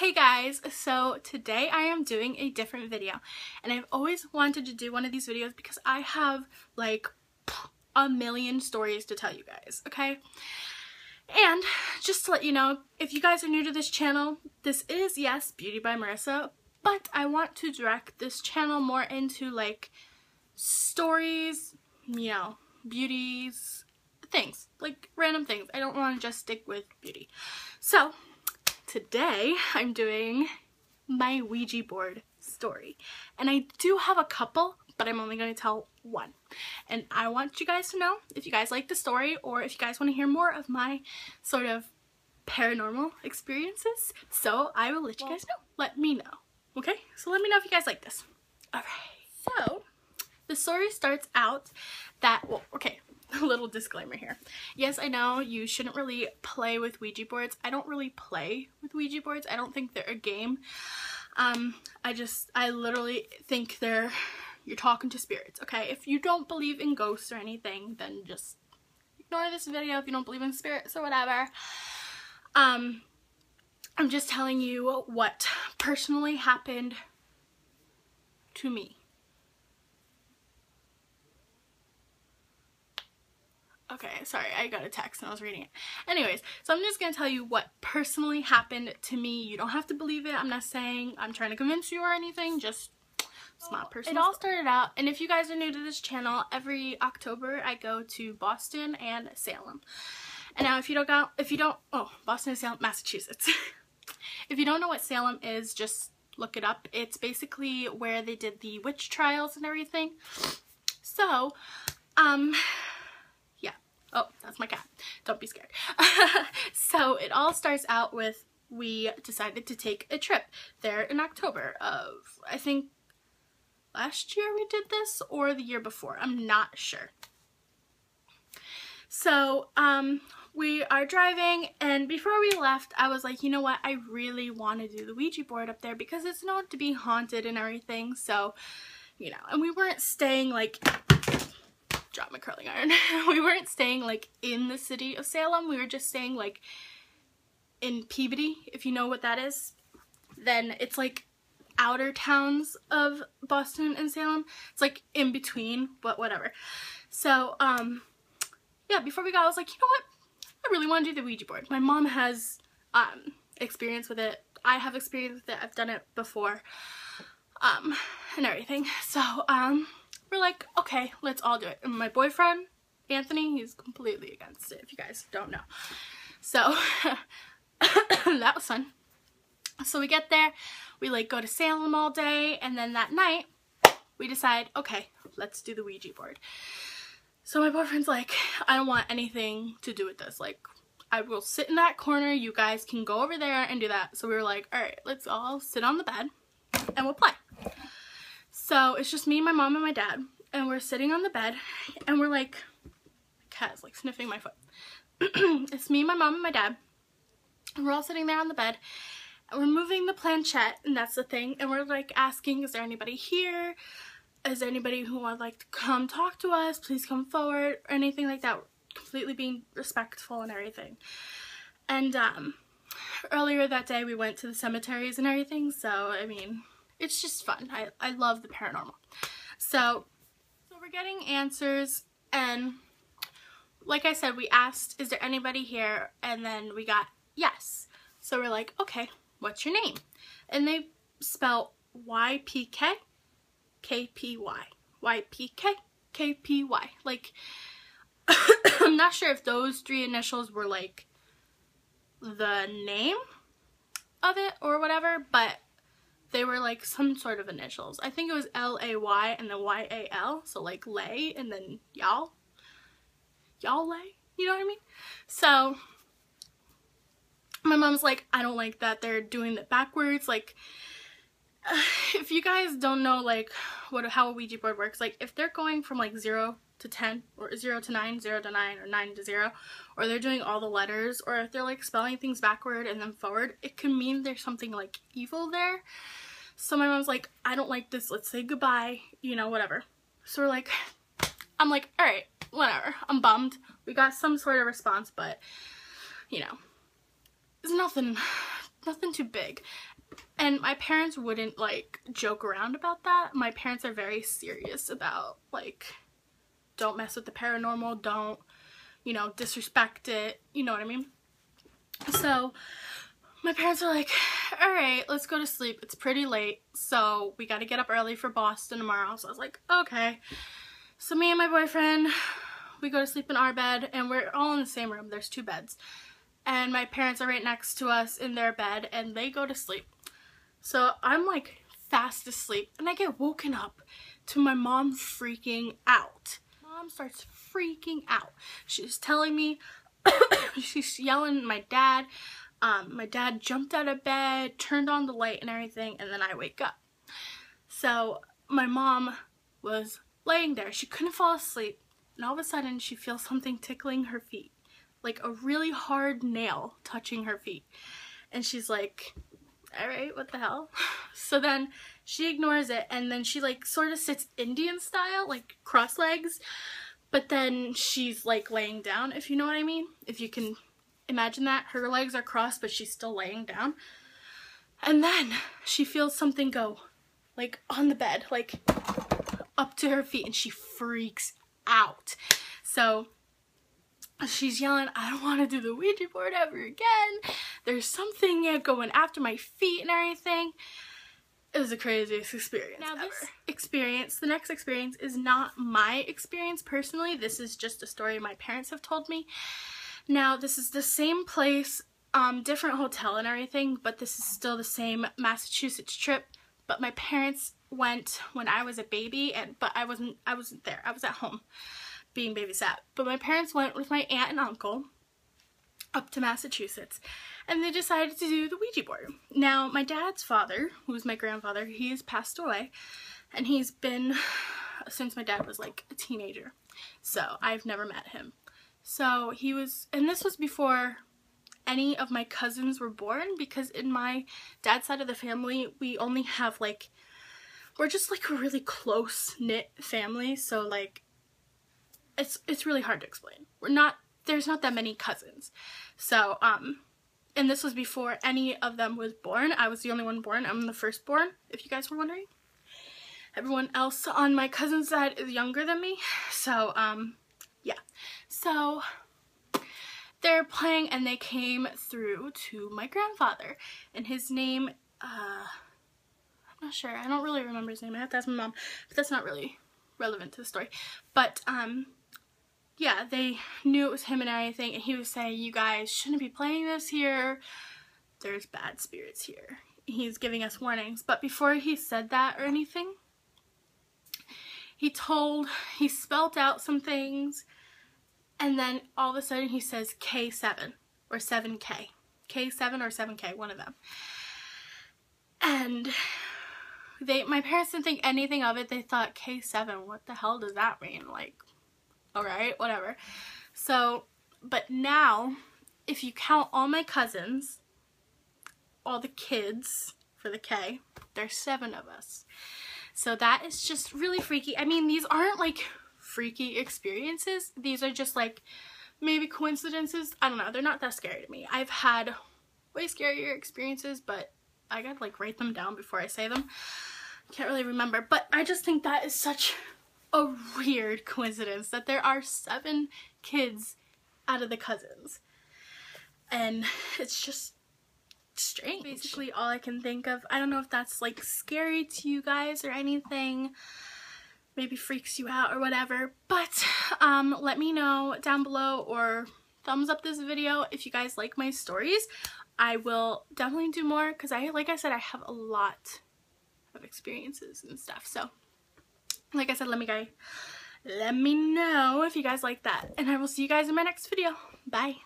Hey guys, so today I am doing a different video, and I've always wanted to do one of these videos because I have like a million stories to tell you guys, okay? And just to let you know, if you guys are new to this channel, this is, yes, Beauty by Marissa, but I want to direct this channel more into like stories, you know, beauties, things, like random things. I don't want to just stick with beauty. So today I'm doing my Ouija board story, and I do have a couple, but I'm only going to tell one. And I want you guys to know if you guys like the story, or if you guys want to hear more of my sort of paranormal experiences. So I will let you guys know. Let me know. Okay? So let me know if you guys like this. Alright. So the story starts out that, well, okay, a little disclaimer here. Yes, I know you shouldn't really play with Ouija boards. I don't really play with Ouija boards. I don't think they're a game. I literally think you're talking to spirits, okay? If you don't believe in ghosts or anything, then just ignore this video if you don't believe in spirits or whatever. I'm just telling you what personally happened to me. Okay, sorry, I got a text and I was reading it. Anyways, so I'm just going to tell you what personally happened to me. You don't have to believe it. I'm not saying I'm trying to convince you or anything, just it's my personal. It all started out, and if you guys are new to this channel, every October I go to Boston and Salem. And now Boston and Salem, Massachusetts. If you don't know what Salem is, just look it up. It's basically where they did the witch trials and everything. So, yeah. Oh, that's my cat. Don't be scared. So it all starts out with, we decided to take a trip there in October of, I think, last year we did this, or the year before. I'm not sure. So, we are driving, and before we left, I was like, you know what, I really want to do the Ouija board up there because it's known to be haunted and everything, so, you know, and we weren't staying, like, drop my curling iron, we weren't staying, like, in the city of Salem, we were just staying, like, in Peabody, if you know what that is. Then it's, like, outer towns of Boston and Salem. It's, like, in between, but whatever. So, yeah, before we got, I was like, you know what? I really want to do the Ouija board. My mom has experience with it. I have experience with it. I've done it before, and everything. So we're like, okay, let's all do it. And my boyfriend, Anthony, he's completely against it, if you guys don't know. So that was fun. So we get there, we like go to Salem all day, and then that night we decide, okay, let's do the Ouija board. So my boyfriend's like, I don't want anything to do with this. Like, I will sit in that corner. You guys can go over there and do that. So we were like, all right, let's all sit on the bed and we'll play. So it's just me, my mom, and my dad. And we're sitting on the bed and we're like, my cat is like sniffing my foot. It's me, my mom, and my dad. And we're all sitting there on the bed. And we're moving the planchette, and that's the thing. And we're like asking, is there anybody here? Is there anybody who would like to come talk to us? Please come forward, or anything like that. Completely being respectful and everything. And earlier that day we went to the cemeteries and everything, so I mean, it's just fun. I love the paranormal. So we're getting answers, and like I said, we asked, is there anybody here? And then we got yes. So we're like, okay, what's your name? And they spell YPK KPY. YPK KPY. Like, I'm not sure if those three initials were like the name of it or whatever, but they were like some sort of initials. I think it was LAY and then YAL, so like lay and then y'all lay, you know what I mean? So my mom's like, I don't like that they're doing it backwards. Like, if you guys don't know like how a Ouija board works, like if they're going from like 0 to 10 or 0 to 9, 0 to 9, or 9 to 0, or they're doing all the letters, or if they're like spelling things backward and then forward, it can mean there's something like evil there. So my mom's like, I don't like this, let's say goodbye, you know, whatever. So we're like, I'm like, alright, whatever. I'm bummed. We got some sort of response, but you know, it's nothing nothing too big. And my parents wouldn't like joke around about that. My parents are very serious about like, don't mess with the paranormal, don't, you know, disrespect it, you know what I mean? So my parents are like, all right, let's go to sleep. It's pretty late, so we got to get up early for Boston tomorrow. So I was like, okay. So me and my boyfriend, we go to sleep in our bed, and we're all in the same room. There's 2 beds. And my parents are right next to us in their bed, and they go to sleep. So I'm like fast asleep, and I get woken up to my mom freaking out. Mom starts freaking out. She's telling me, she's yelling at my dad. My dad jumped out of bed, turned on the light and everything, and then I wake up. So my mom was laying there. She couldn't fall asleep, and all of a sudden she feels something tickling her feet, like a really hard nail touching her feet. And she's like, all right, what the hell? So then she ignores it, and then she like sort of sits Indian style, like cross legs, but then she's like laying down, if you know what I mean. If you can imagine that. Her legs are crossed, but she's still laying down. And then she feels something go like on the bed, like up to her feet, and she freaks out. So she's yelling, I don't want to do the Ouija board ever again. There's something going after my feet and everything. It was the craziest experience now ever. This experience, the next experience, is not my experience personally. This is just a story my parents have told me. Now, this is the same place, different hotel and everything, but this is still the same Massachusetts trip. But my parents went when I was a baby, but I wasn't there. I was at home being babysat. But my parents went with my aunt and uncle up to Massachusetts, and they decided to do the Ouija board. Now, my dad's father, who's my grandfather, he has passed away, and he's been since my dad was like a teenager. So I've never met him. So he was, and this was before any of my cousins were born, because in my dad's side of the family, we only have like, we're just like a really close-knit family, so like, it's really hard to explain. There's not that many cousins. So, and this was before any of them was born. I was the only one born. I'm the firstborn, if you guys were wondering. Everyone else on my cousin's side is younger than me. So, yeah. So, they're playing, and they came through to my grandfather. And his name, I'm not sure. I don't really remember his name. I have to ask my mom. But that's not really relevant to the story. But, yeah, they knew it was him and everything, and he was saying, you guys shouldn't be playing this here. There's bad spirits here. He's giving us warnings. But before he said that or anything, he spelled out some things, and then all of a sudden he says K7 or 7K. K7 or 7K, one of them. And my parents didn't think anything of it. They thought, K7, what the hell does that mean? Like, alright, whatever. So, but now, if you count all my cousins, all the kids for the K, there's 7 of us. So that is just really freaky. I mean, these aren't like freaky experiences. These are just like maybe coincidences. I don't know. They're not that scary to me. I've had way scarier experiences, but I gotta like write them down before I say them. Can't really remember. But I just think that is such a weird coincidence that there are 7 kids out of the cousins, and it's just strange. Basically all I can think of. I don't know if that's like scary to you guys or anything, maybe freaks you out or whatever, but let me know down below, or thumbs up this video if you guys like my stories. I will definitely do more, because like I said, I have a lot of experiences and stuff. So like I said, let me know if you guys like that, and I will see you guys in my next video. Bye.